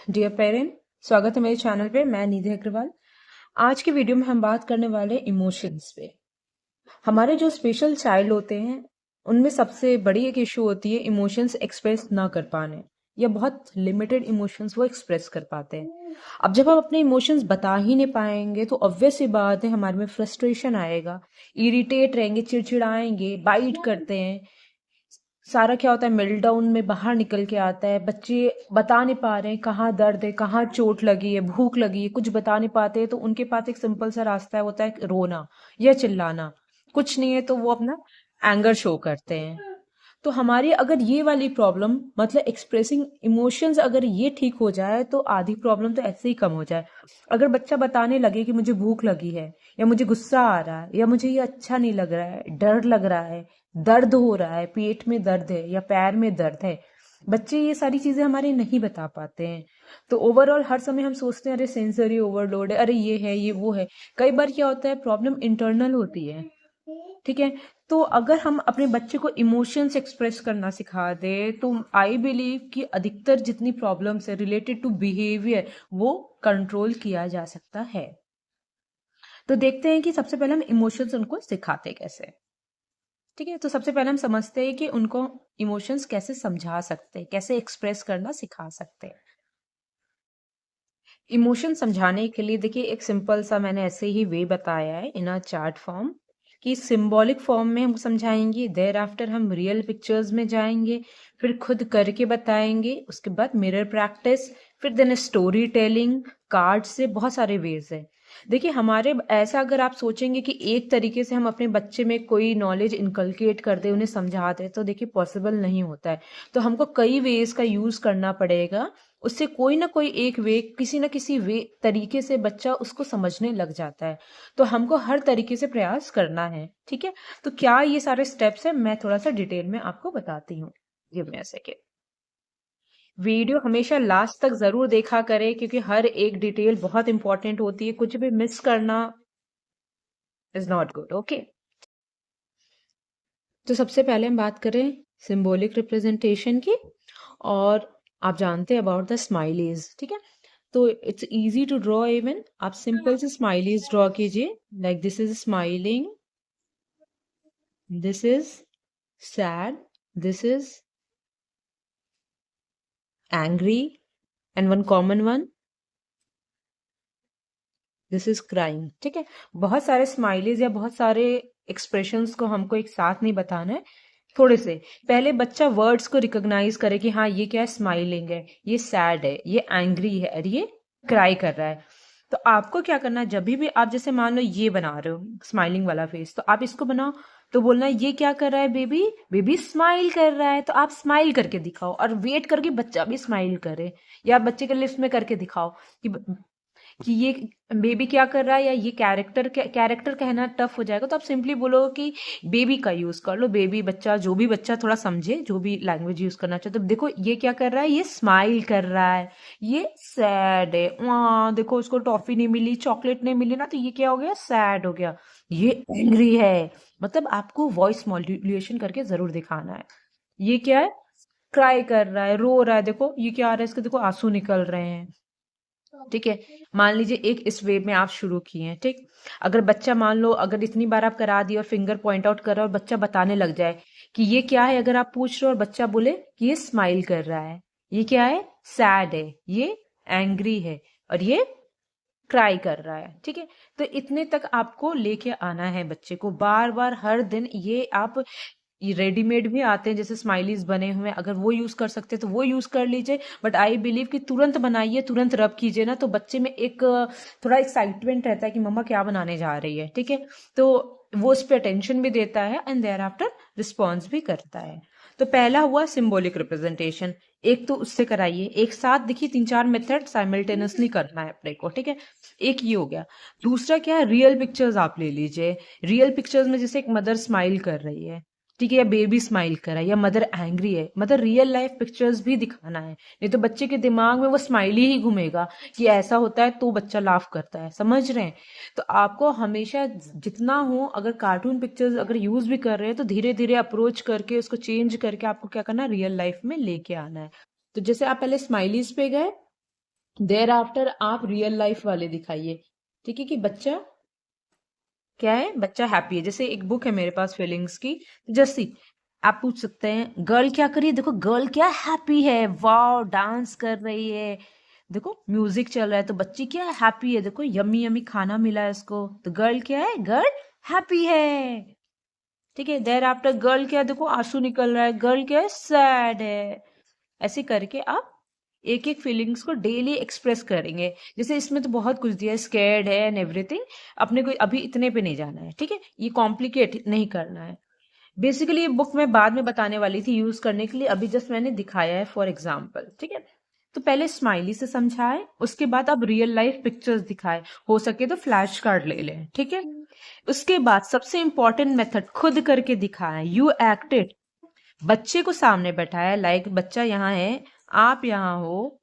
Dear parent, स्वागत है मेरे चैनल पे। मैं निधि अग्रवाल। आज की वीडियो में हम बात करने वाले इमोशंस पे। हमारे जो स्पेशल चाइल्ड होते हैं उनमें सबसे बड़ी एक इशू होती है इमोशंस एक्सप्रेस ना कर पाने, या बहुत लिमिटेड इमोशंस वो एक्सप्रेस कर पाते हैं। अब जब हम अपने इमोशंस बता ही नहीं पाएंगे तो ऑब्वियस सी बात है हमारे में फ्रस्ट्रेशन आएगा, इरिटेट रहेंगे, चिड़चिड़ाएंगे, बाइट करते हैं। सारा क्या होता है, मेल्टडाउन में बाहर निकल के आता है। बच्चे बता नहीं पा रहे हैं कहाँ दर्द है, कहाँ चोट लगी है, भूख लगी है, कुछ बता नहीं पाते हैं, तो उनके पास एक सिंपल सा रास्ता है, होता है रोना या चिल्लाना। कुछ नहीं है तो वो अपना एंगर शो करते हैं। तो हमारी अगर ये वाली प्रॉब्लम, मतलब एक्सप्रेसिंग इमोशंस, अगर ये ठीक हो जाए तो आधी प्रॉब्लम तो ऐसे ही कम हो जाए। अगर बच्चा बताने लगे कि मुझे भूख लगी है, या मुझे गुस्सा आ रहा है, या मुझे ये अच्छा नहीं लग रहा है, डर लग रहा है, दर्द हो रहा है, पेट में दर्द है या पैर में दर्द है, बच्चे ये सारी चीजें हमारे नहीं बता पाते हैं। तो ओवरऑल हर समय हम सोचते हैं अरे सेंसरी ओवरलोड है, अरे ये है, ये वो है। कई बार क्या होता है, प्रॉब्लम इंटरनल होती है। ठीक है। तो अगर हम अपने बच्चे को इमोशंस एक्सप्रेस करना सिखा दे तो आई बिलीव कि अधिकतर जितनी प्रॉब्लम्स है रिलेटेड टू बिहेवियर वो कंट्रोल किया जा सकता है। तो देखते हैं कि सबसे पहले हम इमोशंस उनको सिखाते कैसे। ठीक है, तो सबसे पहले हम समझते हैं कि उनको इमोशंस कैसे समझा सकते हैं, कैसे एक्सप्रेस करना सिखा सकते हैं। इमोशन समझाने के लिए देखिए, एक सिंपल सा मैंने ऐसे ही वे बताया है इन अ चार्ट फॉर्म, कि सिंबॉलिक फॉर्म में हम समझाएंगे, देयर आफ्टर हम रियल पिक्चर्स में जाएंगे, फिर खुद करके बताएंगे, उसके बाद मिरर प्रैक्टिस, फिर देन स्टोरी टेलिंग, कार्ड से, बहुत सारे वेज है। देखिए हमारे ऐसा अगर आप सोचेंगे कि एक तरीके से हम अपने बच्चे में कोई नॉलेज इनकलकेट कर दे, उन्हें समझा दे, तो देखिए पॉसिबल नहीं होता है। तो हमको कई वेज का यूज करना पड़ेगा। उससे कोई ना कोई एक वे, किसी ना किसी वे तरीके से बच्चा उसको समझने लग जाता है। तो हमको हर तरीके से प्रयास करना है। ठीक है। तो क्या ये सारे स्टेप्स है, मैं थोड़ा सा डिटेल में आपको बताती हूँ। Give me a second. Video हमेशा लास्ट तक जरूर देखा करें, क्योंकि हर एक डिटेल बहुत इंपॉर्टेंट होती है। कुछ भी मिस करना इज नॉट गुड। ओके। तो सबसे पहले हम बात करें सिंबॉलिक रिप्रेजेंटेशन की। और आप जानते हैं अबाउट द स्माइलीज। ठीक है। तो it's easy to draw. Even आप सिंपल से स्माइलीज ड्रॉ कीजिए, like this is smiling, this is sad, this is angry, and one common one, this is crying. ठीक है। बहुत सारे स्माइलीज या बहुत सारे एक्सप्रेशंस को हमको एक साथ नहीं बताना है। थोड़े से पहले बच्चा वर्ड्स को रिकॉग्नाइज करे कि हाँ ये क्या है, स्माइलिंग है, ये सैड है, ये एंग्री है, और ये क्राई कर रहा है। तो आपको क्या करना है, जब भी आप जैसे मान लो ये बना रहे हो स्माइलिंग वाला फेस, तो आप इसको बनाओ। तो बोलना है ये क्या कर रहा है, बेबी, बेबी स्माइल कर रहा है, तो आप स्माइल करके दिखाओ और वेट करके बच्चा भी स्माइल करे। या बच्चे के लिप्स में करके दिखाओ कि ये बेबी क्या कर रहा है, या ये कैरेक्टर, कैरेक्टर कहना टफ हो जाएगा, तो आप सिंपली बोलो कि बेबी का यूज कर लो। बेबी, बच्चा, जो भी बच्चा थोड़ा समझे, जो भी लैंग्वेज यूज करना चाहे। तो देखो ये क्या कर रहा है, ये स्माइल कर रहा है, ये सैड है, वहां देखो उसको टॉफी नहीं मिली, चॉकलेट नहीं मिली ना, तो ये क्या हो गया, सैड हो गया। ये एंग्री है। मतलब आपको वॉइस मॉड्यूलेशन करके जरूर दिखाना है। ये क्या है, क्राई कर रहा है, रो रहा है, देखो ये क्या आ रहा है, इसके देखो आंसू निकल रहे हैं। ठीक है। मान लीजिए एक इस वे में आप शुरू किए हैं। ठीक। अगर बच्चा, मान लो अगर इतनी बार आप करा दिए और फिंगर पॉइंट आउट कर रहा है और बच्चा बताने लग जाए कि ये क्या है, अगर आप पूछ रहे हो और बच्चा बोले कि ये स्माइल कर रहा है, ये क्या है, सैड है, ये एंग्री है, और ये ट्राई कर रहा है। ठीक है। तो इतने तक आपको लेके आना है बच्चे को, बार बार हर दिन। ये आप, ये रेडीमेड भी आते हैं जैसे स्माइलीज बने हुए, अगर वो यूज कर सकते हैं तो वो यूज कर लीजिए। बट आई बिलीव कि तुरंत बनाइए, तुरंत रब कीजिए ना, तो बच्चे में एक थोड़ा एक्साइटमेंट रहता है कि मम्मा क्या बनाने जा रही है। ठीक है। तो वो उस पर अटेंशन भी देता है एंड देयर आफ्टर रिस्पॉन्स भी करता है। तो पहला हुआ सिंबॉलिक रिप्रेजेंटेशन। एक तो उससे कराइए, एक साथ देखिए 3-4 मेथड साइमल्टेनियसली करना है अपने को। ठीक है। एक ये हो गया। दूसरा क्या है, रियल पिक्चर्स आप ले लीजिए। रियल पिक्चर्स में जैसे एक मदर स्माइल कर रही है, ठीक है, या बेबी स्माइल कर रहा है, या मदर एंग्री है, मतलब रियल लाइफ पिक्चर्स भी दिखाना है। नहीं तो बच्चे के दिमाग में वो स्माइली ही घूमेगा कि ऐसा होता है तो बच्चा लाफ करता है। समझ रहे हैं। तो आपको हमेशा जितना हो, अगर कार्टून पिक्चर्स अगर यूज भी कर रहे हैं तो धीरे धीरे अप्रोच करके उसको चेंज करके आपको क्या करना है, रियल लाइफ में लेके आना है। तो जैसे आप पहले स्माइलीज पे गए, देयर आफ्टर आप रियल लाइफ वाले दिखाइए, ठीक है, कि बच्चा क्या है, बच्चा हैप्पी है। जैसे एक बुक है मेरे पास फीलिंग्स की, जैसी आप पूछ सकते हैं गर्ल क्या करी है, देखो गर्ल क्या हैप्पी है, वाओ डांस कर रही है, देखो म्यूजिक चल रहा है, तो बच्ची क्या है, हैप्पी है, देखो यम्मी यम्मी खाना मिला है इसको, तो गर्ल क्या है, गर्ल हैप्पी है। ठीक है, देयर आफ्टर गर्ल क्या है, देखो आंसू निकल रहा है, गर्ल क्या है, सैड है। ऐसे करके आप एक एक फीलिंग्स को डेली एक्सप्रेस करेंगे। जैसे इसमें तो बहुत कुछ दिया है, स्कैर्ड है एंड एवरीथिंग, अपने को अभी इतने पे नहीं जाना है, ठीक है, ये कॉम्प्लिकेट नहीं करना है। बेसिकली ये बुक मैं बाद में बताने वाली थी यूज करने के लिए, अभी जस्ट मैंने दिखाया है फॉर एग्जाम्पल, ठीक है। तो पहले स्माइली से समझाए, उसके बाद अब रियल लाइफ पिक्चर्स दिखाए, हो सके तो फ्लैश कार्ड ले लें, ठीक है। उसके बाद सबसे इंपॉर्टेंट मेथड, खुद करके दिखाएं, यू एक्टेड, बच्चे को सामने बैठाया, लाइक बच्चा यहाँ है, आप यहाँ हो,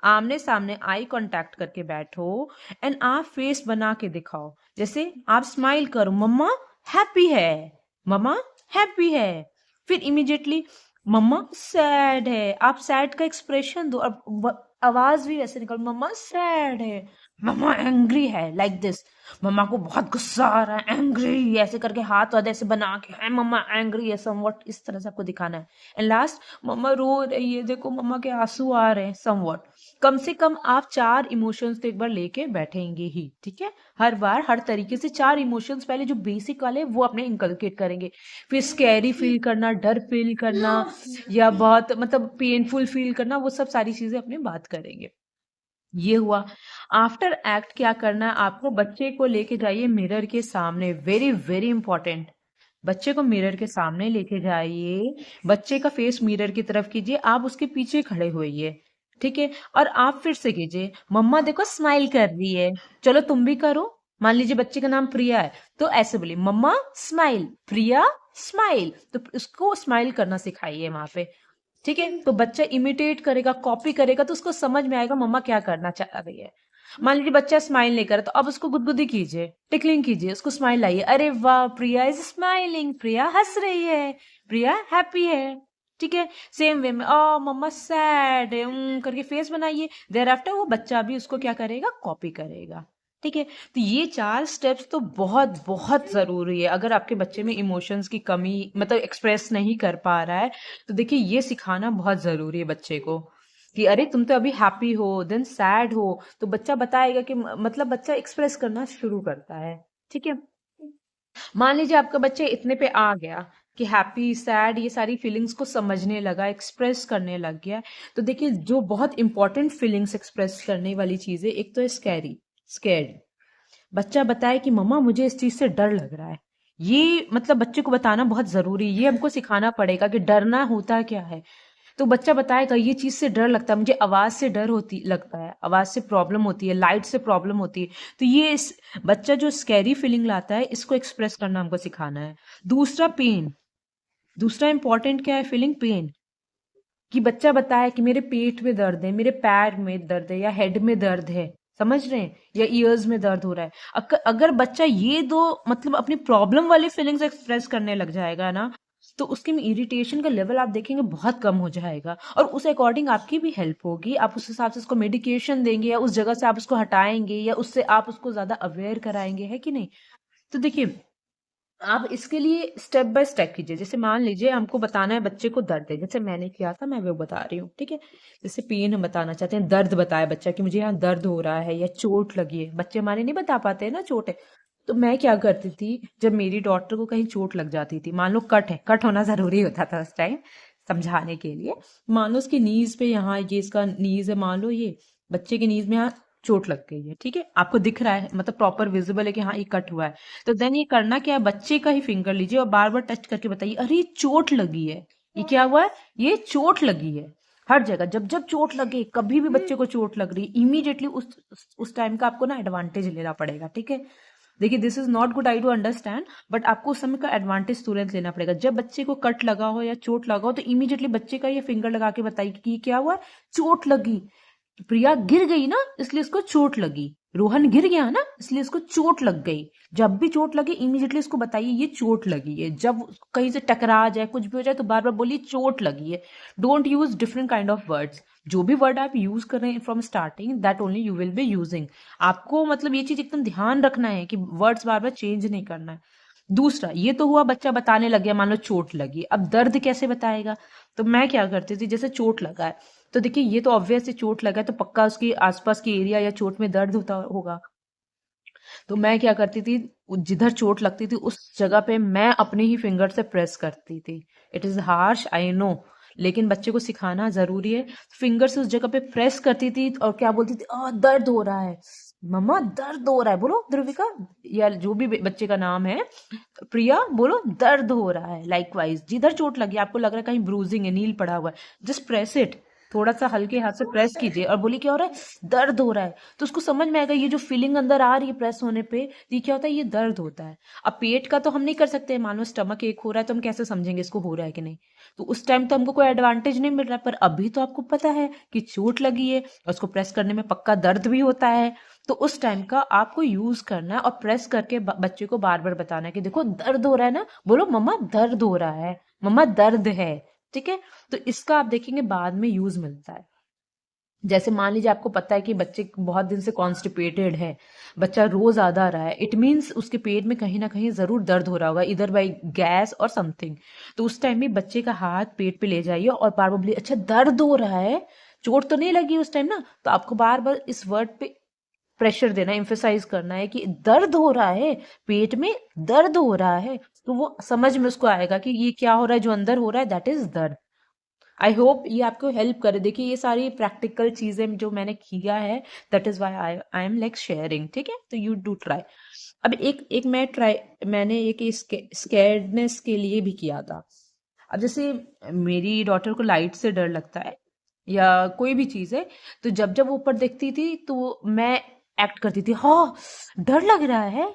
आमने सामने आई कांटेक्ट करके बैठो, एंड आप फेस बना के दिखाओ। जैसे आप स्माइल करो, मम्मा हैप्पी है, मम्मा हैप्पी है, फिर इमीडिएटली मम्मा सैड है, आप सैड का एक्सप्रेशन दो, अब आवाज भी वैसे निकल, मम्मा सैड है, मम्मा एंग्री है, लाइक दिस, मम्मा को बहुत गुस्सा आ रहा है, एंग्री, ऐसे करके हाथ वाथ ऐसे बना के, है मम्मा एंग्री है समवट, इस तरह से आपको दिखाना है। एंड लास्ट, मम्मा रो रही है, देखो मम्मा के आंसू आ रहे हैं समवट। कम से कम आप 4 इमोशंस तो एक बार लेके बैठेंगे ही, ठीक है। हर बार हर तरीके से 4 इमोशंस, पहले जो बेसिक वाले वो अपने इंकलकेट करेंगे, फिर स्कैरी फील करना, डर फील करना, या बहुत मतलब पेनफुल फील करना, वो सब सारी चीजें अपने बात करेंगे। ये हुआ। आफ्टर एक्ट क्या करना है आपको, बच्चे को लेके जाइए मिरर के सामने, वेरी वेरी इंपॉर्टेंट, बच्चे को मिरर के सामने लेके जाइए, बच्चे का फेस मिरर की तरफ कीजिए, आप उसके पीछे खड़े होइए, ठीक है। और आप फिर से कीजिए, मम्मा देखो स्माइल कर रही है, चलो तुम भी करो। मान लीजिए बच्चे का नाम प्रिया है, तो ऐसे बोलिए, मम्मा स्माइल, प्रिया स्माइल, तो उसको स्माइल करना सिखाइए वहां पे, ठीक है। तो बच्चा इमिटेट करेगा, कॉपी करेगा, तो उसको समझ में आएगा मम्मा क्या करना चाह रही है। मान लीजिए बच्चा स्माइल नहीं करे, तो अब उसको गुदगुदी कीजिए, टिकलिंग कीजिए, उसको स्माइल लाइए, अरे वाह प्रिया इज स्माइलिंग, प्रिया हंस रही है, प्रिया हैप्पी है, ठीक है। सेम वे में मम्मा सैड है, करके फेस बनाइए, देयर आफ्टर वो बच्चा भी उसको क्या करेगा, कॉपी करेगा, ठीक है। तो ये 4 स्टेप्स तो बहुत बहुत जरूरी है। अगर आपके बच्चे में इमोशंस की कमी, मतलब एक्सप्रेस नहीं कर पा रहा है, तो देखिए ये सिखाना बहुत जरूरी है बच्चे को, कि अरे तुम तो अभी हैप्पी हो, देन सैड हो, तो बच्चा बताएगा कि मतलब बच्चा एक्सप्रेस करना शुरू करता है, ठीक है। मान लीजिए आपका बच्चा इतने पे आ गया कि हैप्पी सैड ये सारी फीलिंग्स को समझने लगा, एक्सप्रेस करने लग गया, तो देखिए जो बहुत इंपॉर्टेंट फीलिंग्स एक्सप्रेस करने वाली चीज है, एक तो है स्कैरी, स्कैर्ड, बच्चा बताए कि मम्मा मुझे इस चीज से डर लग रहा है, ये मतलब बच्चे को बताना बहुत जरूरी है, ये हमको सिखाना पड़ेगा कि डरना होता क्या है। तो बच्चा बताएगा ये चीज से डर लगता है मुझे, आवाज से डर होती लगता है, आवाज से प्रॉब्लम होती है, लाइट से प्रॉब्लम होती है। तो ये बच्चा जो स्कैरी फीलिंग लाता है, इसको एक्सप्रेस करना हमको सिखाना है। दूसरा पेन, दूसरा इंपॉर्टेंट क्या है, फीलिंग पेन, कि बच्चा बताए कि मेरे पेट में दर्द है, मेरे पैर में दर्द है, या हेड में दर्द है, समझ रहे हैं, या ईयर्स में दर्द हो रहा है। अगर बच्चा ये दो मतलब अपनी प्रॉब्लम वाली फीलिंग्स एक्सप्रेस करने लग जाएगा ना, तो उसके में इरिटेशन का लेवल आप देखेंगे बहुत कम हो जाएगा, और उस अकॉर्डिंग आपकी भी हेल्प होगी, आप उस हिसाब से उसको मेडिकेशन देंगे, या उस जगह से आप उसको हटाएंगे, या उससे आप उसको ज्यादा अवेयर कराएंगे, है कि नहीं। तो देखिए आप इसके लिए स्टेप बाय स्टेप कीजिए। जैसे मान लीजिए हमको बताना है बच्चे को दर्द है, जैसे मैंने किया था मैं वो बता रही हूँ, ठीक है। जैसे पेन हम बताना चाहते हैं, दर्द बताया बच्चा कि मुझे यहाँ दर्द हो रहा है या चोट लगी है, बच्चे हमारे नहीं बता पाते हैं ना चोट है। तो मैं क्या करती थी, जब मेरी डॉटर को कहीं चोट लग जाती थी, मान लो कट है, कट होना जरूरी होता था उस टाइम समझाने के लिए, मान लो उसकी नीज पे, यहाँ ये इसका नीज है, मान लो ये बच्चे की नीज में यहाँ चोट लग गई है, ठीक है, आपको दिख रहा है, मतलब प्रॉपर विजिबल है कि हाँ ये कट हुआ है। तो देन ये करना क्या है, बच्चे का ही फिंगर लीजिए और बार बार टच करके बताइए, अरे ये चोट लगी है, ये क्या हुआ है, ये चोट लगी है। हर जगह जब जब चोट लगे, कभी भी बच्चे को चोट लग रही, इमीडिएटली उस टाइम का आपको ना एडवांटेज लेना पड़ेगा, ठीक है। देखिए this is not good, I do understand, but आपको उस समय का एडवांटेज तुरंत लेना पड़ेगा। जब बच्चे को कट लगा हो या चोट लगा हो, तो इमीडिएटली बच्चे का ये फिंगर लगा के बताइए कि ये क्या हुआ, चोट लगी, प्रिया गिर गई ना इसलिए उसको चोट लगी, रोहन गिर गया ना, इसलिए उसको चोट लग गई। जब भी चोट लगे इमीडिएटली उसको बताइए ये चोट लगी है। जब कहीं से टकरा जाए, कुछ भी हो जाए, तो बार बार बोलिए चोट लगी है। Don't use different kind of words. जो भी वर्ड आप यूज कर रहे हैं from starting, that only you will be using. आपको मतलब ये चीज एकदम ध्यान रखना है कि वर्ड्स बार बार चेंज नहीं करना है। दूसरा, ये तो हुआ बच्चा बताने लग गया, मान लो चोट लगी, अब दर्द कैसे बताएगा? तो मैं क्या करती थी, जैसे चोट लगा है तो देखिए ये तो ऑब्वियस चोट लगा है, तो पक्का उसकी आसपास की एरिया या चोट में दर्द होता होगा। तो मैं क्या करती थी, जिधर चोट लगती थी उस जगह पे मैं अपने ही फिंगर से प्रेस करती थी। It is harsh, I know, लेकिन बच्चे को सिखाना जरूरी है। फिंगर से उस जगह पे प्रेस करती थी और क्या बोलती थी, दर्द हो रहा है मम्मा, दर्द हो रहा है, बोलो ध्रुविका, या जो भी बच्चे का नाम है, प्रिया, बोलो दर्द हो रहा है। लाइकवाइज जिधर चोट लगी, आपको लग रहा है कहीं ब्रूजिंग है, नील पड़ा हुआ है, जस्ट प्रेस इट। थोड़ा सा हल्के हाथ से प्रेस कीजिए और बोलिए क्या हो रहा है, दर्द हो रहा है। तो उसको समझ में आएगा ये जो फीलिंग अंदर आ रही है प्रेस होने पे, ये क्या होता है, ये दर्द होता है। अब पेट का तो हम नहीं कर सकते, मान लो स्टमक एक हो रहा है तो हम कैसे समझेंगे इसको हो रहा है कि नहीं? तो उस टाइम तो हमको कोई एडवांटेज नहीं मिल रहा है, पर अभी तो आपको पता है कि चोट लगी है और उसको प्रेस करने में पक्का दर्द भी होता है। तो उस टाइम का आपको यूज करना है और प्रेस करके बच्चे को बार बार बताना है कि देखो दर्द हो रहा है ना, बोलो मम्मा दर्द हो रहा है, मम्मा दर्द है। ठीक है, तो इसका आप देखेंगे बाद में यूज मिलता है। जैसे मान लीजिए आपको पता है कि बच्चे बहुत दिन से कॉन्स्टिपेटेड है, बच्चा रोज आ रहा है, इट मीन्स उसके पेट में कहीं ना कहीं जरूर दर्द हो रहा होगा, इधर बाई गैस और समथिंग। तो उस टाइम में बच्चे का हाथ पेट पे ले जाइए और बार बार बोलिए अच्छा दर्द हो रहा है, चोट तो नहीं लगी उस टाइम ना, तो आपको बार बार इस वर्ड पे प्रेशर देना, एम्फेसाइज करना है कि दर्द हो रहा है, पेट में दर्द हो रहा है। तो वो समझ में उसको आएगा कि ये क्या हो रहा है, जो अंदर हो रहा है दैट इज दर्द। आई होप ये आपको हेल्प करे। देखिए ये सारी प्रैक्टिकल चीजें जो मैंने किया है, that is why I am like sharing. ठीक है, तो यू डू ट्राई। अब एक एक मैंने एक स्कैर्डनेस के लिए भी किया था। अब जैसे मेरी डॉटर को लाइट से डर लगता है या कोई भी चीज है, तो जब जब वो ऊपर देखती थी तो मैं एक्ट करती थी, हाँ डर लग रहा है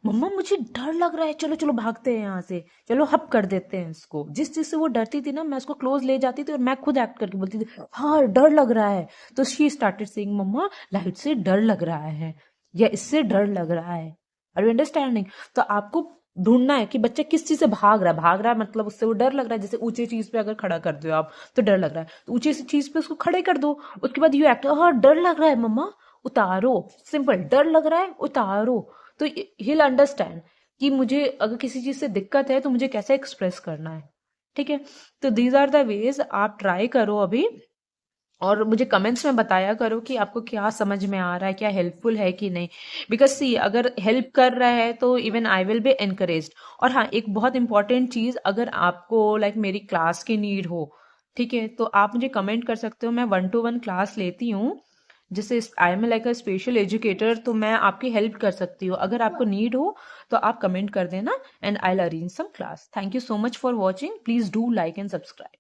मम्मा, मुझे डर लग रहा है, चलो चलो भागते हैं यहाँ से, चलो हप कर देते हैं इसको। जिस चीज से वो डरती थी ना, मैं उसको क्लोज ले जाती थी और मैं खुद एक्ट करके बोलती थी हाँ डर लग रहा है। तो she started saying mamma light से डर लग रहा है या इससे डर लग रहा है। Are you understanding? तो आपको ढूंढना है कि बच्चा किस चीज से भाग रहा है मतलब उससे वो डर लग रहा है। जैसे ऊंची चीज पे अगर खड़ा कर दो आप तो डर लग रहा है, तो ऊंची सी चीज पे उसको खड़े कर दो। उसके बाद यू एक्ट, हाँ डर लग रहा है मम्मा, उतारो। सिंपल, डर लग रहा है उतारो। तो ही अंडरस्टैंड कि मुझे अगर किसी चीज से दिक्कत है तो मुझे कैसे एक्सप्रेस करना है। ठीक है, तो दीज आर द वेज, आप ट्राई करो अभी और मुझे कमेंट्स में बताया करो कि आपको क्या समझ में आ रहा है, क्या हेल्पफुल है कि नहीं। बिकॉज सी अगर हेल्प कर रहा है तो even I will be encouraged. और हाँ, एक बहुत इंपॉर्टेंट चीज, अगर आपको लाइक मेरी क्लास की नीड हो, ठीक है, तो आप मुझे कमेंट कर सकते हो। मैं 1-to-1 क्लास लेती हूँ, जैसे आई am like a special educator, तो मैं आपकी हेल्प कर सकती हूँ। अगर आपको नीड हो तो आप कमेंट कर देना and I will arrange some class. Thank you so much for watching, please do like and subscribe.